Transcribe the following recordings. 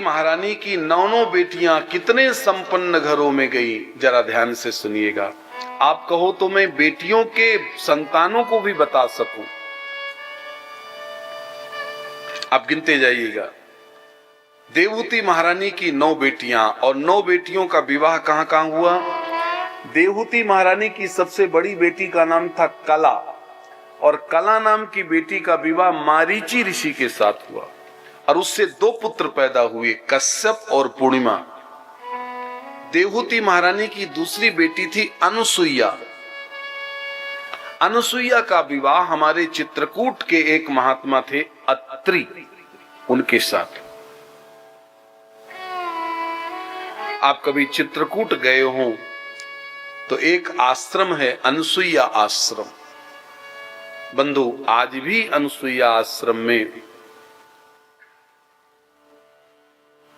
महारानी की नौ बेटियां कितने संपन्न घरों में गई, जरा ध्यान से सुनिएगा। आप कहो तो मैं बेटियों के संतानों को भी बता सकूं। आप गिनते जाइएगा। देवहूति महारानी की 9 बेटियां, और 9 बेटियों का विवाह कहां कहां हुआ। देवहूति महारानी की सबसे बड़ी बेटी का नाम था कला, और कला नाम की बेटी का विवाह मारीची ऋषि के साथ हुआ, और उससे 2 पुत्र पैदा हुए, कश्यप और पूर्णिमा। देवहूति महारानी की दूसरी बेटी थी अनुसुईया। अनुसुईया का विवाह हमारे चित्रकूट के एक महात्मा थे अत्रि, उनके साथ। आप कभी चित्रकूट गए हो तो एक आश्रम है अनुसुईया आश्रम। बंधु, आज भी अनुसुईया आश्रम में,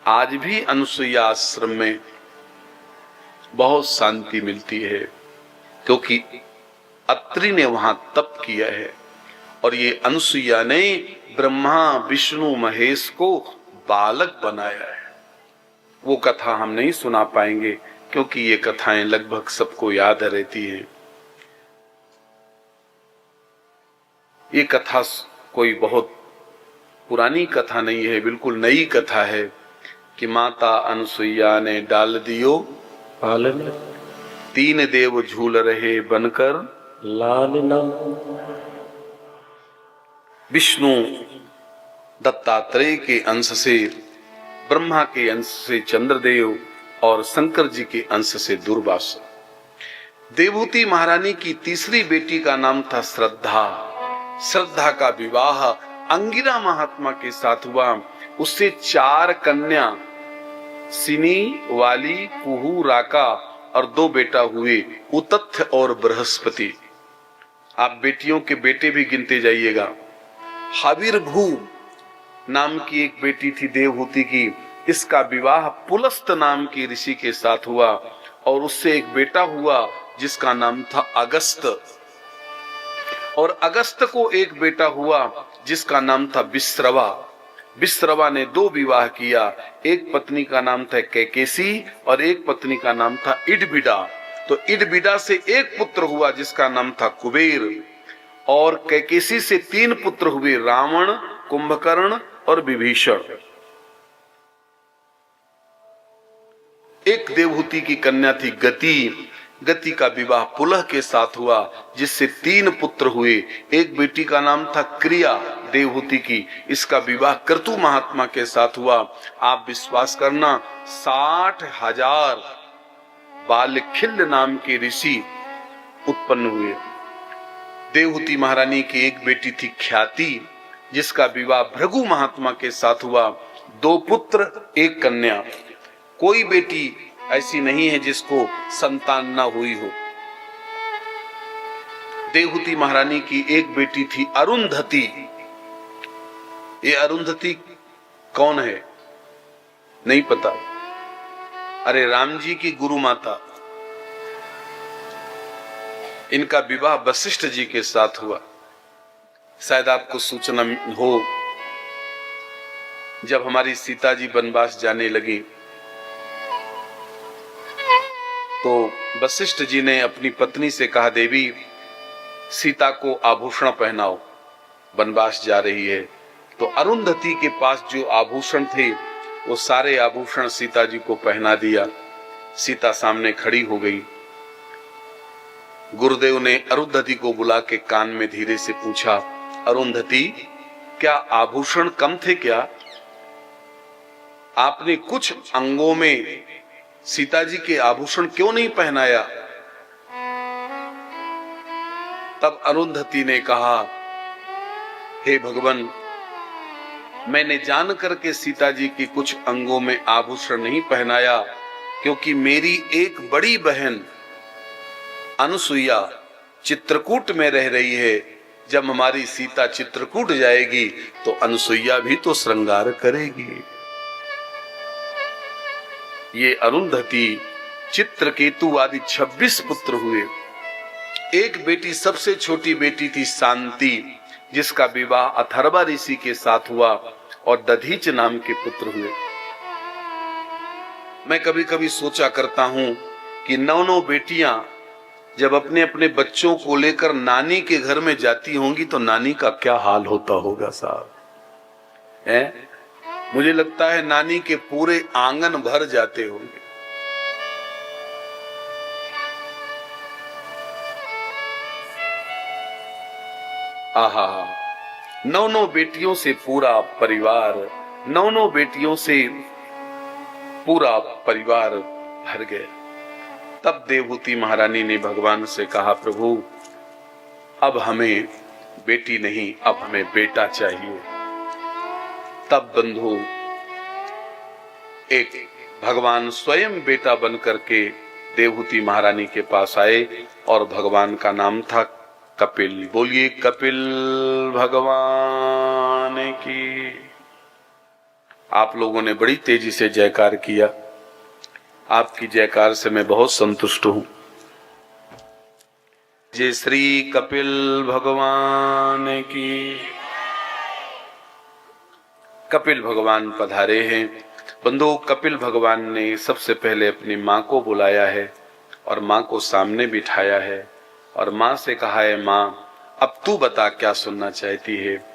आज भी अनुसुईया आश्रम में बहुत शांति मिलती है, क्योंकि अत्रि ने वहां तप किया है, और ये अनुसुईया ने ब्रह्मा विष्णु महेश को बालक बनाया है। वो कथा हम नहीं सुना पाएंगे, क्योंकि ये कथाएं लगभग सबको याद रहती हैं। ये कथा कोई बहुत पुरानी कथा नहीं है, बिल्कुल नई कथा है कि माता अनुसुईया ने डाल दियो पालन, 3 देव झूल रहे बनकर लालना। विष्णु दत्तात्रेय के अंश से, ब्रह्मा के अंश से चंद्रदेव, और शंकर जी के अंश से दुर्वासा। देवहूति महारानी की तीसरी बेटी का नाम था श्रद्धा। श्रद्धा का विवाह अंगिरा महात्मा के साथ हुआ। उससे 4 कन्या, सिनी, वाली, कुहू, राका, और 2 बेटा हुए, उतथ्य और बृहस्पति। आप बेटियों के बेटे भी गिनते जाइएगा। हविर्भू नाम की एक बेटी थी देवहूति की, इसका विवाह पुलस्त नाम की ऋषि के साथ हुआ, और उससे एक बेटा हुआ जिसका नाम था अगस्त, और अगस्त को एक बेटा हुआ जिसका नाम था विश्रवा। विश्रवा ने 2 विवाह किया, एक पत्नी का नाम था कैकेसी और एक पत्नी का नाम था इडबिडा। तो इडबिडा से एक पुत्र हुआ जिसका नाम था कुबेर, और कैकेसी से 3 पुत्र हुए, रावण, कुंभकर्ण और विभीषण। एक देवहूति की कन्या थी गति। गति का विवाह पुलह के साथ हुआ, जिससे 3 पुत्र हुए। एक बेटी का नाम था क्रिया देवहूति की, इसका विवाह क्रतु महात्मा के साथ हुआ। आप विश्वास करना, 60,000 बालखिल्य नाम के ऋषि उत्पन्न हुए। देवहूति महारानी की एक बेटी थी ख्याति, जिसका विवाह भृगु महात्मा के साथ हुआ। 2 पुत्र, 1 कन्या। कोई बेटी ऐसी नहीं है जिसको संतान ना हुई हो। देवहूति महारानी की एक बेटी थी अरुंधति। ये अरुंधति कौन है नहीं पता। अरे राम जी की गुरु माता। इनका विवाह वशिष्ठ जी के साथ हुआ। शायद आपको सूचना हो, जब हमारी सीता जी वनवास जाने लगी तो वशिष्ठ जी ने अपनी पत्नी से कहा, देवी सीता को आभूषण पहनाओ, वनवास जा रही है। तो अरुंधति के पास जो आभूषण थे वो सारे आभूषण सीता जी को पहना दिया। सीता सामने खड़ी हो गई। गुरुदेव ने अरुंधति को बुला के कान में धीरे से पूछा, अरुंधति क्या आभूषण कम थे क्या? आपने कुछ अंगों में सीता जी के आभूषण क्यों नहीं पहनाया? तब अरुंधति ने कहा, हे भगवान, मैंने जान करके सीता जी की कुछ अंगों में आभूषण नहीं पहनाया, क्योंकि मेरी एक बड़ी बहन अनुसुईया चित्रकूट में रह रही है। जब हमारी सीता चित्रकूट जाएगी तो अनुसुईया भी तो श्रृंगार करेगी। ये अरुंधति, चित्रकेतु आदि 26 पुत्र हुए। एक बेटी, सबसे छोटी बेटी थी शांति, जिसका विवाह अथर्वा ऋषि के साथ हुआ और दधीच नाम के पुत्र हुए। मैं कभी कभी सोचा करता हूं कि 9 बेटियां जब अपने अपने बच्चों को लेकर नानी के घर में जाती होंगी तो नानी का क्या हाल होता होगा साहब। है, मुझे लगता है नानी के पूरे आंगन भर जाते होंगे। आहा, 9 बेटियों से पूरा परिवार, 9 बेटियों से पूरा परिवार भर गया। तब देवहूति महारानी ने भगवान से कहा, प्रभु अब हमें बेटी नहीं, अब हमें बेटा चाहिए। तब बंधु एक भगवान स्वयं बेटा बन करके देवहूति महारानी के पास आए और भगवान का नाम था कपिल। बोलिए कपिल भगवान की। आप लोगों ने बड़ी तेजी से जयकार किया, आपकी जयकार से मैं बहुत संतुष्ट हूं। जय श्री कपिल भगवान की। कपिल भगवान पधारे हैं। बंधु, कपिल भगवान ने सबसे पहले अपनी माँ को बुलाया है और माँ को सामने बिठाया है और माँ से कहा है, माँ अब तू बता क्या सुनना चाहती है।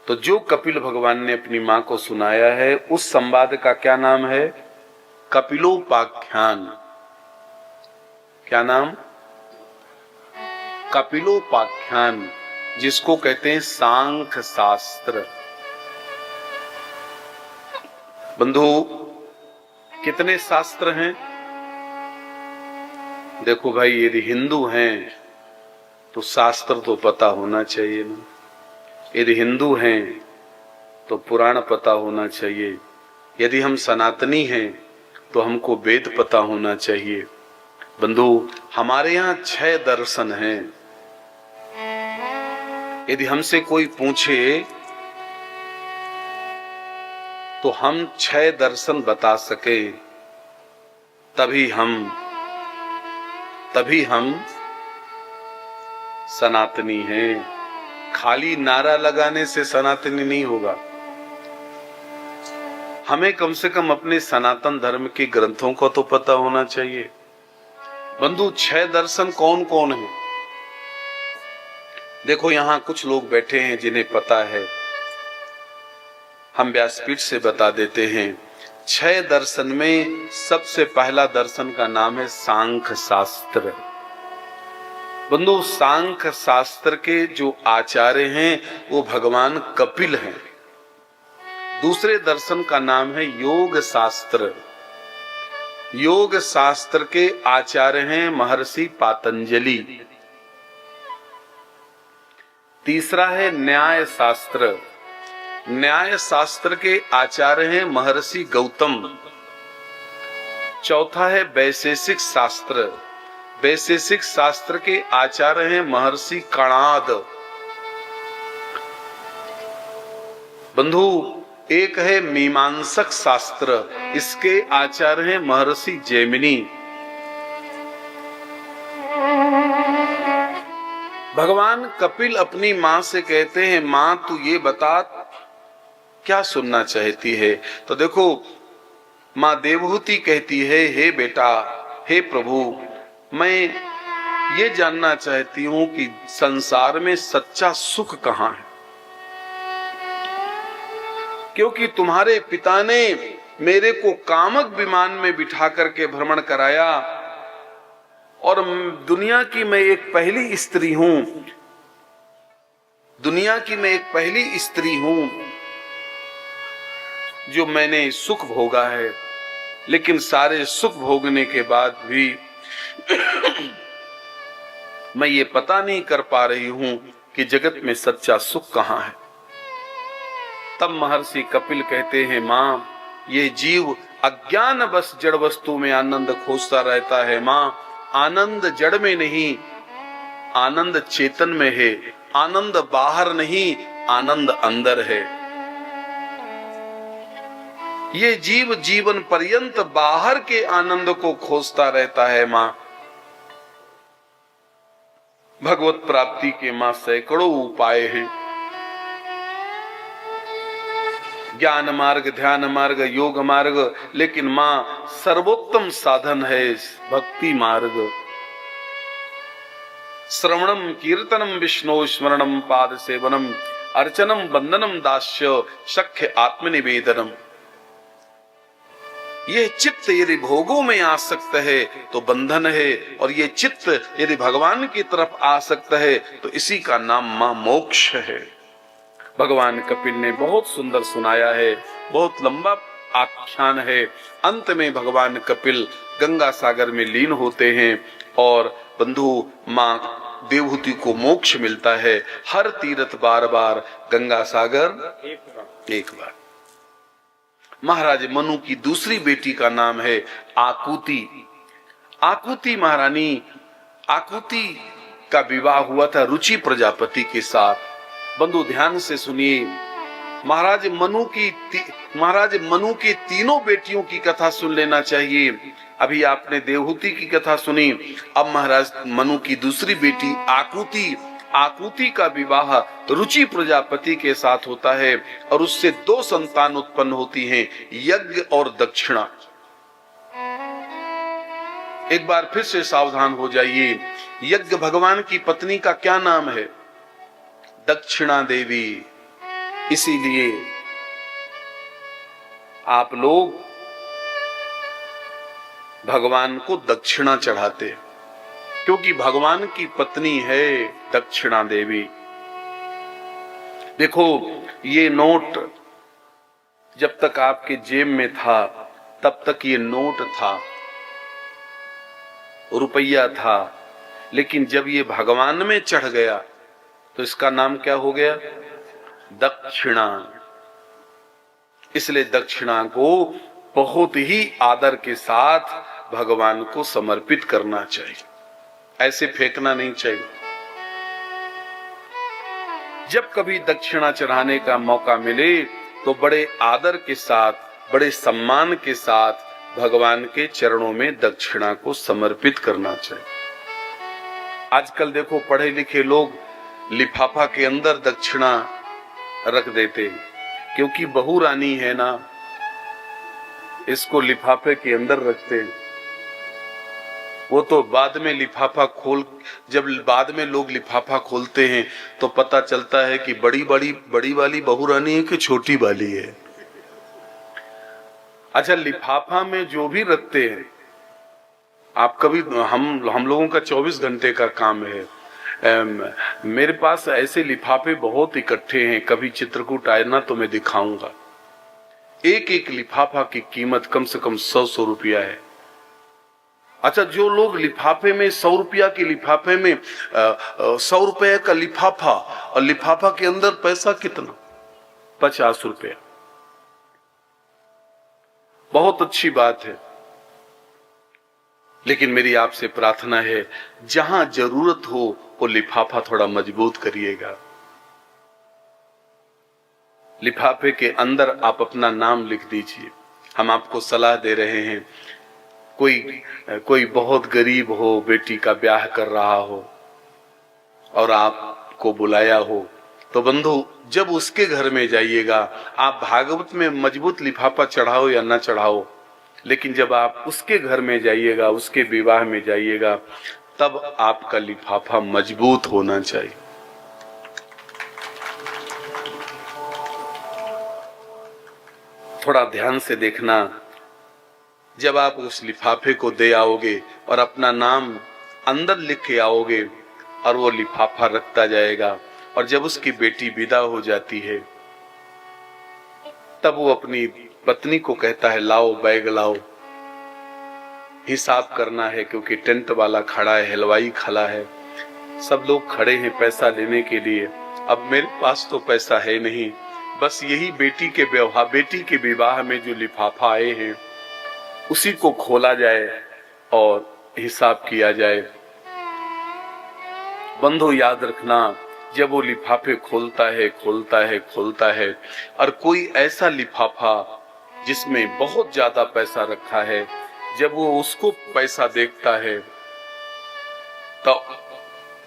तो जो कपिल भगवान ने अपनी माँ को सुनाया है उस संवाद का क्या नाम है? कपिलोपाख्यान। क्या नाम? कपिलोपाख्यान, जिसको कहते हैं सांख्य शास्त्र। बंधु, कितने शास्त्र हैं? देखो भाई, यदि हिंदू हैं तो शास्त्र तो पता होना चाहिए ना। यदि हिंदू हैं तो पुराण पता होना चाहिए। यदि हम सनातनी हैं तो हमको वेद पता होना चाहिए। बंधु, हमारे यहाँ 6 दर्शन हैं। यदि हमसे कोई पूछे तो हम 6 दर्शन बता सके, तभी हम सनातनी हैं। खाली नारा लगाने से सनातनी नहीं होगा। हमें कम से कम अपने सनातन धर्म के ग्रंथों को तो पता होना चाहिए। बंधु, 6 दर्शन कौन कौन है? देखो, यहां कुछ लोग बैठे हैं जिन्हें पता है, हम व्यासपीठ से बता देते हैं। 6 दर्शन में सबसे पहला दर्शन का नाम है सांख्य शास्त्र। बंधु, सांख्य शास्त्र के जो आचार्य हैं वो भगवान कपिल हैं। दूसरे दर्शन का नाम है योग शास्त्र। योग शास्त्र के आचार्य हैं महर्षि पातंजलि। तीसरा है न्याय शास्त्र। न्याय शास्त्र के आचार्य हैं महर्षि गौतम। चौथा है वैशेषिक शास्त्र। वैशेषिक शास्त्र के आचार्य हैं महर्षि कणाद। बंधु, एक है मीमांसक शास्त्र, इसके आचार्य हैं महर्षि जैमिनी। भगवान कपिल अपनी मां से कहते हैं, मां तू ये बता क्या सुनना चाहती है। तो देखो, मां देवहूति कहती है, हे बेटा, हे प्रभु, मैं ये जानना चाहती हूं कि संसार में सच्चा सुख कहां है। क्योंकि तुम्हारे पिता ने मेरे को कामक विमान में बिठा करके भ्रमण कराया और दुनिया की मैं एक पहली स्त्री हूं। दुनिया की मैं एक पहली स्त्री हूं जो मैंने सुख भोगा है, लेकिन सारे सुख भोगने के बाद भी मैं ये पता नहीं कर पा रही हूं कि जगत में सच्चा सुख कहां है। तब महर्षि कपिल कहते हैं, मां, ये जीव अज्ञान बस जड़ वस्तु में आनंद खोजता रहता है। मां, आनंद जड़ में नहीं, आनंद चेतन में है। आनंद बाहर नहीं, आनंद अंदर है। ये जीव जीवन पर्यंत बाहर के आनंद को खोजता रहता है। मां, भगवत प्राप्ति के मां सैकड़ों उपाय हैं। ज्ञान मार्ग, ध्यान मार्ग, योग मार्ग, लेकिन मां सर्वोत्तम साधन है भक्ति मार्ग। श्रवणम कीर्तनम विष्णु स्मरणम पाद सेवनम अर्चनम वंदनम दास्य शक्य आत्मनिवेदनम। ये चित्त यदि भोगों में आसक्त है तो बंधन है, और ये चित्त यदि भगवान की तरफ आसक्त है तो इसी का नाम मां मोक्ष है। भगवान कपिल ने बहुत सुंदर सुनाया है, बहुत लंबा आख्यान है। अंत में भगवान कपिल गंगा सागर में लीन होते हैं और बंधु मां देवहूति को मोक्ष मिलता है। हर तीर्थ बार बार, गंगा सागर एक बार। महाराज मनु की दूसरी बेटी का नाम है आकुति। आकुति महारानी, आकुति का विवाह हुआ था रुचि प्रजापति के साथ। बंधु ध्यान से सुनिए, महाराज मनु की तीनों बेटियों की कथा सुन लेना चाहिए। अभी आपने देवहूति की कथा सुनी, अब महाराज मनु की दूसरी बेटी आकुति का विवाह रुचि प्रजापति के साथ होता है और उससे 2 संतान उत्पन्न होती हैं, यज्ञ और दक्षिणा। एक बार फिर से सावधान हो जाइए, यज्ञ भगवान की पत्नी का क्या नाम है? दक्षिणा देवी। इसीलिए आप लोग भगवान को दक्षिणा चढ़ाते, क्योंकि भगवान की पत्नी है दक्षिणा देवी। देखो, ये नोट जब तक आपके जेब में था तब तक ये नोट था, रुपया था, लेकिन जब ये भगवान में चढ़ गया तो इसका नाम क्या हो गया? दक्षिणा। इसलिए दक्षिणा को बहुत ही आदर के साथ भगवान को समर्पित करना चाहिए, ऐसे फेंकना नहीं चाहिए। जब कभी दक्षिणा चढ़ाने का मौका मिले तो बड़े आदर के साथ, बड़े सम्मान के साथ भगवान के चरणों में दक्षिणा को समर्पित करना चाहिए। आजकल देखो, पढ़े लिखे लोग लिफाफा के अंदर दक्षिणा रख देते, क्योंकि बहू रानी है ना, इसको लिफाफे के अंदर रखते। वो तो बाद में लिफाफा जब बाद में लोग लिफाफा खोलते हैं तो पता चलता है कि बड़ी वाली बहू रानी है कि छोटी वाली है। अच्छा, लिफाफा में जो भी रखते हैं, आप कभी, हम लोगों का 24 घंटे का काम है। मेरे पास ऐसे लिफाफे बहुत इकट्ठे हैं, कभी चित्रकूट आए ना तो मैं दिखाऊंगा। एक एक लिफाफा की कीमत कम से कम 100 रुपया है। अच्छा, जो लोग लिफाफे में 100 रुपया के लिफाफे में 100 रुपये का लिफाफा, और लिफाफा के अंदर पैसा कितना? 50 रुपया। बहुत अच्छी बात है, लेकिन मेरी आपसे प्रार्थना है, जहां जरूरत हो वो लिफाफा थोड़ा मजबूत करिएगा। लिफाफे के अंदर आप अपना नाम लिख दीजिए। हम आपको सलाह दे रहे हैं, कोई बहुत गरीब हो, बेटी का ब्याह कर रहा हो और आपको बुलाया हो, तो बंधु जब उसके घर में जाइएगा, आप भागवत में मजबूत लिफाफा चढ़ाओ या ना चढ़ाओ, लेकिन जब आप उसके घर में जाइएगा, उसके विवाह में जाइएगा, तब आपका लिफाफा मजबूत होना चाहिए। थोड़ा ध्यान से देखना, जब आप उस लिफाफे को दे आओगे और अपना नाम अंदर लिख के आओगे और वो लिफाफा रखता जाएगा, और जब उसकी बेटी विदा हो जाती है तब वो अपनी पत्नी को कहता है, लाओ बैग लाओ, हिसाब करना है, क्योंकि टेंट वाला खड़ा है, हलवाई खड़ा है, सब लोग खड़े हैं पैसा लेने के लिए। अब मेरे पास तो पैसा है नहीं, बस यही बेटी के विवाह में जो लिफाफा आए हैं उसी को खोला जाए और हिसाब किया जाए। बंधु याद रखना, जब वो लिफाफे खोलता है और कोई ऐसा लिफाफा जिसमें बहुत ज्यादा पैसा रखा है, जब वो उसको पैसा देखता है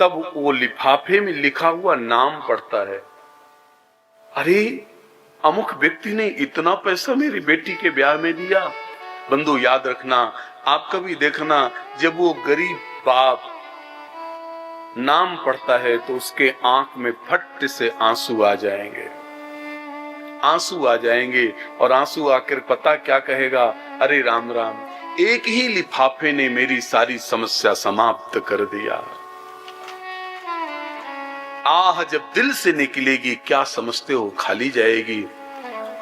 तब वो लिफाफे में लिखा हुआ नाम पढ़ता है। अरे अमुक व्यक्ति ने इतना पैसा मेरी बेटी के ब्याह में दिया। बंधु याद रखना, आप कभी देखना, जब वो गरीब बाप नाम पढ़ता है तो उसके आंख में फट से आंसू आ जाएंगे, आंसू आ जाएंगे। और आंसू आकर पता क्या कहेगा, अरे राम राम, एक ही लिफाफे ने मेरी सारी समस्या समाप्त कर दिया। आह जब दिल से निकलेगी क्या समझते हो, खाली जाएगी।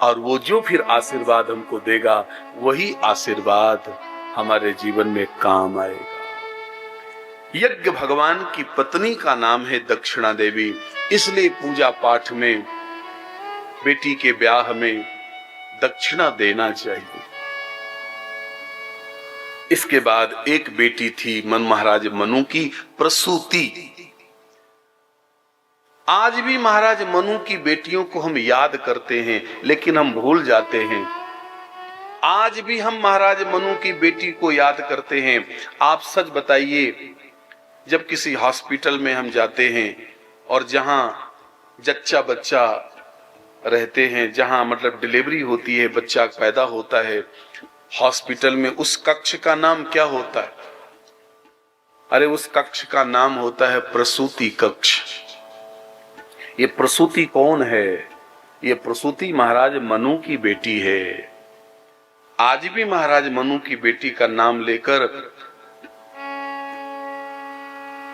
और वो जो फिर आशीर्वाद हमको देगा, वही आशीर्वाद हमारे जीवन में काम आएगा। यज्ञ भगवान की पत्नी का नाम है दक्षिणा देवी, इसलिए पूजा पाठ में बेटी के ब्याह में दक्षिणा देना चाहिए। इसके बाद एक बेटी थी महाराज मनु की प्रसूति। आज भी महाराज मनु की बेटियों को हम याद करते हैं, लेकिन हम भूल जाते हैं। आज भी हम महाराज मनु की बेटी को याद करते हैं। आप सच बताइए, जब किसी हॉस्पिटल में हम जाते हैं और जहां जच्चा बच्चा रहते हैं, जहां मतलब डिलीवरी होती है, बच्चा पैदा होता है, हॉस्पिटल में उस कक्ष का नाम क्या होता है? अरे उस कक्ष का नाम होता है प्रसूति कक्ष। ये प्रसूति कौन है? ये प्रसूति महाराज मनु की बेटी है। आज भी महाराज मनु की बेटी का नाम लेकर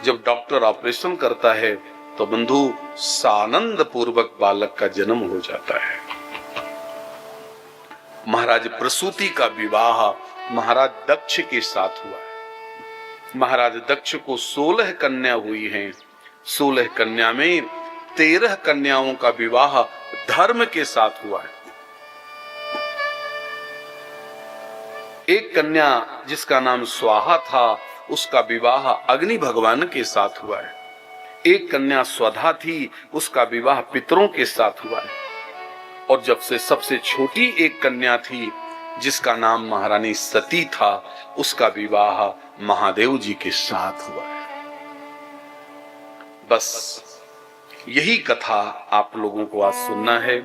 जब डॉक्टर ऑपरेशन करता है तो बंधु सानंद पूर्वक बालक का जन्म हो जाता है। महाराज प्रसूति का विवाह महाराज दक्ष के साथ हुआ है। महाराज दक्ष को 16 कन्या हुई हैं। 16 कन्या में 13 कन्याओं का विवाह धर्म के साथ हुआ है। एक कन्या जिसका नाम स्वाहा था, उसका विवाह अग्नि भगवान के साथ हुआ है। एक कन्या स्वधा थी, उसका विवाह पितरों के साथ हुआ है। और जब से सबसे छोटी एक कन्या थी जिसका नाम महारानी सती था, उसका विवाह महादेव जी के साथ हुआ है। बस यही कथा आप लोगों को आज सुनना है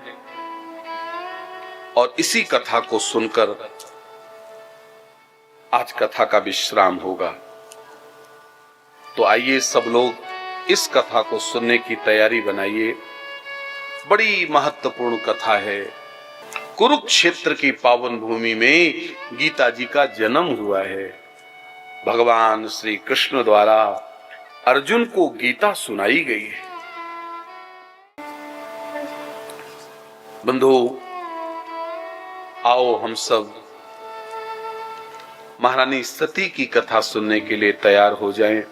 और इसी कथा को सुनकर आज कथा का विश्राम होगा। तो आइए सब लोग इस कथा को सुनने की तैयारी बनाइए। बड़ी महत्वपूर्ण कथा है। कुरुक्षेत्र की पावन भूमि में गीता जी का जन्म हुआ है। भगवान श्री कृष्ण द्वारा अर्जुन को गीता सुनाई गई है। बंधु आओ हम सब महारानी सती की कथा सुनने के लिए तैयार हो जाएं।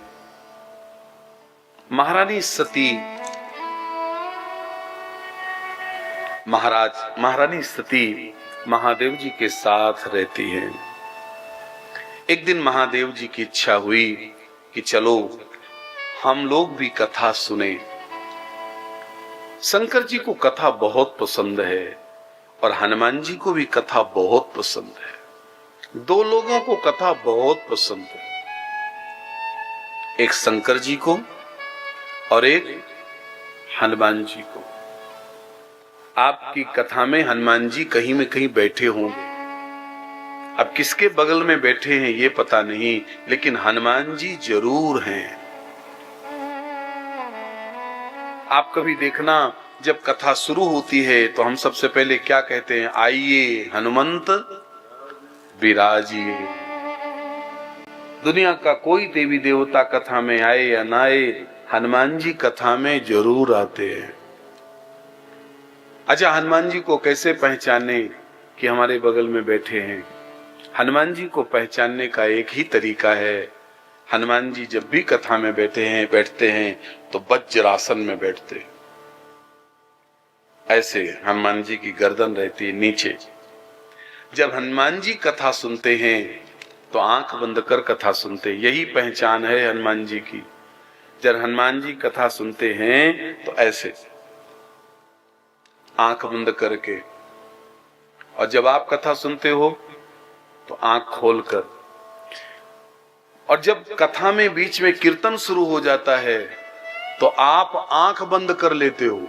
महारानी सती महारानी सती महादेव जी के साथ रहती हैं। एक दिन महादेव जी की इच्छा हुई कि चलो हम लोग भी कथा सुने। शंकर जी को कथा बहुत पसंद है और हनुमान जी को भी कथा बहुत पसंद है। दो लोगों को कथा बहुत पसंद है, एक शंकर जी को और एक हनुमान जी को। आपकी कथा में हनुमान जी कहीं में कहीं बैठे होंगे। अब किसके बगल में बैठे हैं ये पता नहीं, लेकिन हनुमान जी जरूर हैं। आप कभी देखना, जब कथा शुरू होती है तो हम सबसे पहले क्या कहते हैं? आइए हनुमंत विराजिए। दुनिया का कोई देवी देवता कथा में आए या ना आए, हनुमान जी कथा में जरूर आते हैं। अच्छा, हनुमान जी को कैसे पहचाने कि हमारे बगल में बैठे हैं? हनुमान जी को पहचानने का एक ही तरीका है। हनुमान जी जब भी कथा में बैठते हैं तो वज्रासन में बैठते। ऐसे हनुमान जी की गर्दन रहती है नीचे। जब हनुमान जी कथा सुनते हैं तो आंख बंद कर कथा सुनते। यही पहचान है हनुमान जी की। जब हनुमान जी कथा सुनते हैं तो ऐसे आंख बंद करके, और जब आप कथा सुनते हो तो आंख खोलकर। और जब कथा में बीच में कीर्तन शुरू हो जाता है तो आप आंख बंद कर लेते हो।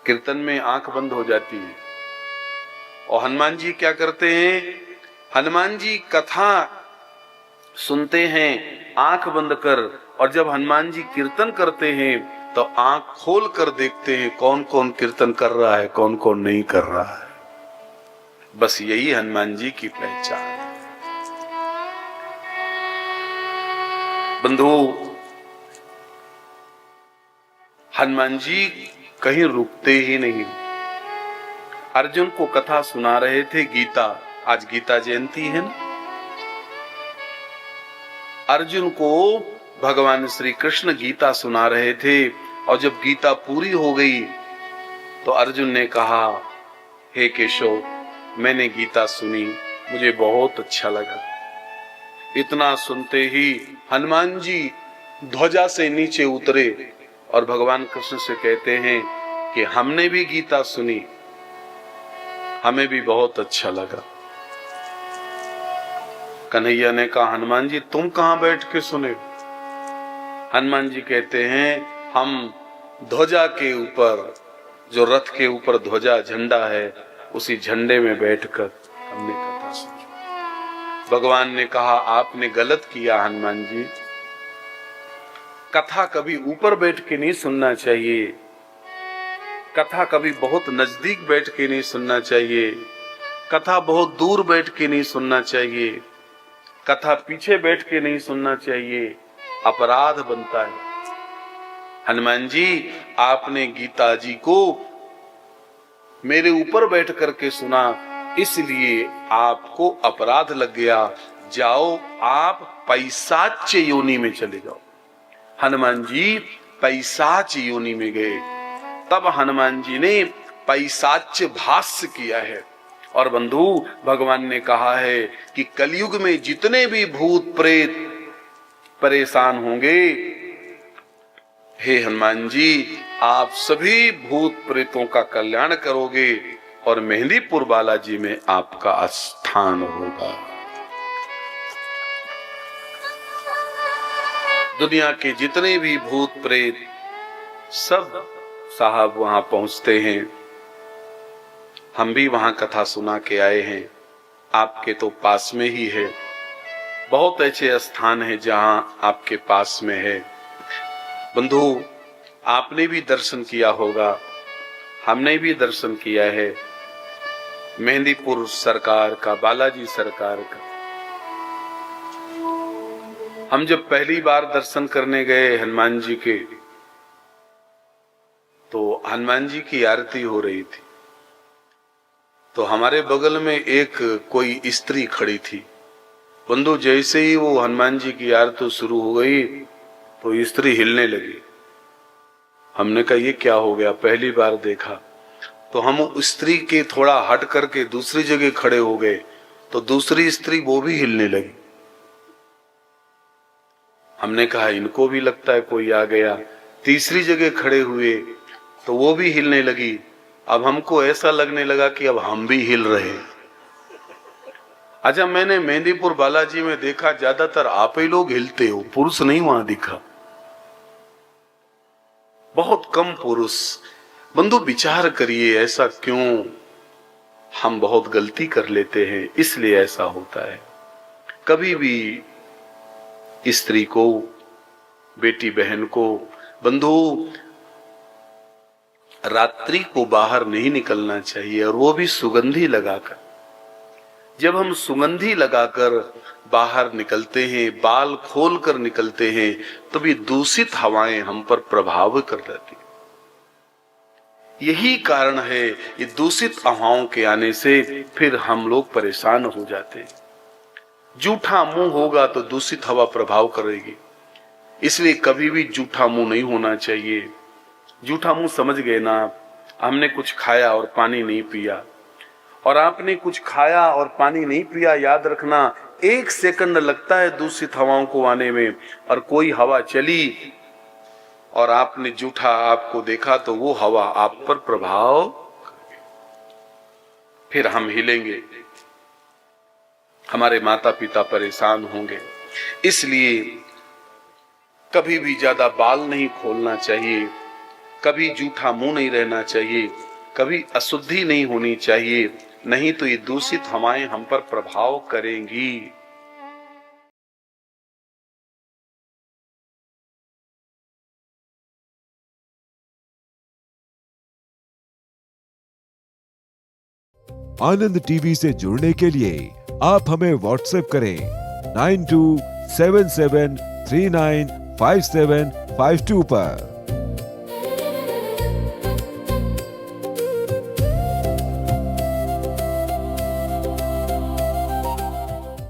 कीर्तन में आंख बंद हो जाती है। और हनुमान जी क्या करते हैं? हनुमान जी कथा सुनते हैं आंख बंद कर, और जब हनुमान जी कीर्तन करते हैं तो आंख खोल कर देखते हैं कौन कौन कीर्तन कर रहा है, कौन कौन नहीं कर रहा है। बस यही हनुमान जी की पहचान है। बंधु, हनुमान जी कहीं रुकते ही नहीं। अर्जुन को कथा सुना रहे थे गीता, आज गीता जयंती है ना। अर्जुन को भगवान श्री कृष्ण गीता सुना रहे थे, और जब गीता पूरी हो गई तो अर्जुन ने कहा, हे केशव, मैंने गीता सुनी, मुझे बहुत अच्छा लगा। इतना सुनते ही हनुमान जी ध्वजा से नीचे उतरे और भगवान कृष्ण से कहते हैं कि हमने भी गीता सुनी, हमें भी बहुत अच्छा लगा। कन्हैया ने कहा, हनुमान जी तुम कहां बैठ के सुने? हनुमान जी कहते हैं, हम ध्वजा के ऊपर, जो रथ के ऊपर ध्वजा झंडा है, उसी झंडे में बैठकर हमने कथा सुनी। भगवान ने कहा, आपने गलत किया हनुमान जी, कथा कभी ऊपर बैठ के नहीं सुनना चाहिए, कथा कभी बहुत नजदीक बैठ के नहीं सुनना चाहिए, कथा बहुत दूर बैठ के नहीं सुनना चाहिए, कथा पीछे बैठ के नहीं सुनना चाहिए, अपराध बनता है। हनुमान जी, आपने गीता जी को मेरे ऊपर बैठ करके सुना, इसलिए आपको अपराध लग गया, जाओ आप पैशाच योनि में चले जाओ। हनुमान जी पैशाच योनि में गए। तब हनुमान जी ने पैशाच भाष्य किया है। और बंधु, भगवान ने कहा है कि कलयुग में जितने भी भूत प्रेत परेशान होंगे, हे हनुमान जी, आप सभी भूत प्रेतों का कल्याण करोगे और मेहंदीपुर बालाजी में आपका स्थान होगा। दुनिया के जितने भी भूत प्रेत सब साहब वहां पहुंचते हैं। हम भी वहां कथा सुना के आए हैं, आपके तो पास में ही है। बहुत ऐसे स्थान है जहां आपके पास में है। बंधु, आपने भी दर्शन किया होगा, हमने भी दर्शन किया है मेहंदीपुर सरकार का, बालाजी सरकार का। हम जब पहली बार दर्शन करने गए हनुमान जी के, तो हनुमान जी की आरती हो रही थी, तो हमारे बगल में एक कोई स्त्री खड़ी थी। बंधु, जैसे ही वो हनुमान जी की आरती शुरू हो गई तो स्त्री हिलने लगी। हमने कहा ये क्या हो गया, पहली बार देखा। तो हम स्त्री के थोड़ा हट करके दूसरी जगह खड़े हो गए, तो दूसरी स्त्री वो भी हिलने लगी। हमने कहा इनको भी लगता है कोई आ गया। तीसरी जगह खड़े हुए तो वो भी हिलने लगी। अब हमको ऐसा लगने लगा कि अब हम भी हिल रहे हैं। अच्छा, मैंने मेहंदीपुर बालाजी में देखा ज्यादातर आप ही लोग हिलते हो, पुरुष नहीं वहां दिखा, बहुत कम पुरुष। बंधु, विचार करिए ऐसा क्यों? हम बहुत गलती कर लेते हैं, इसलिए ऐसा होता है। कभी भी स्त्री को, बेटी बहन को, बंधु, रात्रि को बाहर नहीं निकलना चाहिए, और वो भी सुगंधी लगाकर। जब हम सुगंधी लगाकर बाहर निकलते हैं, बाल खोलकर निकलते हैं, तो भी दूषित हवाएं हम पर प्रभाव कर जाती। यही कारण है, ये दूषित हवाओं के आने से फिर हम लोग परेशान हो जाते हैं। जूठा मुंह होगा तो दूषित हवा प्रभाव करेगी, इसलिए कभी भी जूठा मुंह नहीं होना चाहिए। जूठा मुंह समझ गए ना आप? हमने कुछ खाया और पानी नहीं पिया, और आपने कुछ खाया और पानी नहीं पिया, याद रखना 1 सेकंड लगता है दूषित हवाओं को आने में। और कोई हवा चली और आपने जूठा आपको देखा तो वो हवा आप पर प्रभाव, फिर हम हिलेंगे, हमारे माता पिता परेशान होंगे। इसलिए कभी भी ज्यादा बाल नहीं खोलना चाहिए। कभी जूठा मुंह नहीं रहना चाहिए, कभी अशुद्धि नहीं होनी चाहिए, नहीं तो ये दूषित हवाएं हम पर प्रभाव करेंगी। आनंद टीवी से जुड़ने के लिए आप हमें व्हाट्सएप करें 9277395752 पर।